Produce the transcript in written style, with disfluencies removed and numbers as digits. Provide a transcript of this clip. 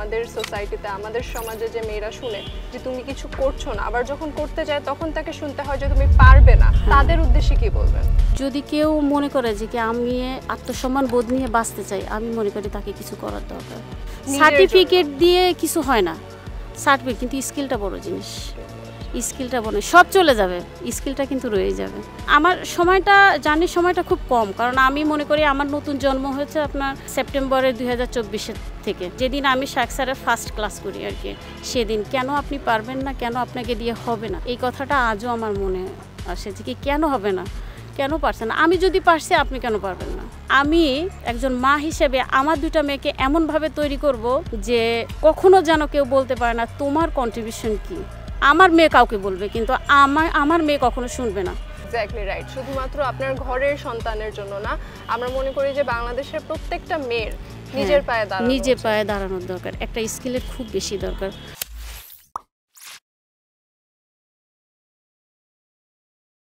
আমাদের সোসাইটিতে আমাদের সমাজে যে মেয়েরা শুনে যে তুমি কিছু করছো না, আবার যখন করতে যায় তখন তাকে শুনতে হয় যে তুমি পারবে না, তাদের উদ্দেশ্যে কি বলবেন? যদি কেউ মনে করে যে কি আমি আত্মসম্মান বোধ নিয়ে বাঁচতে চাই, আমি মনে করি তাকে কিছু করার দরকার। সার্টিফিকেট দিয়ে কিছু হয় না, সার্টিফিকেট, কিন্তু স্কিলটা বড় জিনিস। স্কিলটা বলে সব চলে যাবে, স্কিলটা কিন্তু রয়ে যাবে। আমার সময়টা জার্নির সময়টা খুব কম, কারণ আমি মনে করি আমার নতুন জন্ম হয়েছে আপনার সেপ্টেম্বরের 2024 থেকে, যেদিন আমি শায়েখ স্যারের ফার্স্ট ক্লাস করি আর কি। সেদিন কেন আপনি পারবেন না, কেন আপনাকে দিয়ে হবে না, এই কথাটা আজও আমার মনে আসে যে কি কেন হবে না, কেন পারছেন না। আমি যদি পারছি আপনি কেন পারবেন না। আমি একজন মা হিসেবে আমার দুইটা মেয়েকে এমনভাবে তৈরি করব যে কখনো যেন কেউ বলতে পারে না তোমার কন্ট্রিবিউশন কি। আমার মেয়ে কাউকে বলবে, কিন্তু আমার মেয়ে কখনো শুনবে না। Exactly right. শুধুমাত্র আপনার ঘরের সন্তানের জন্য না, আমরা মনে করি যে বাংলাদেশের প্রত্যেকটা মেয়ের নিজের পায়ে দাঁড়ানোর দরকার, একটা স্কিলের খুব বেশি দরকার।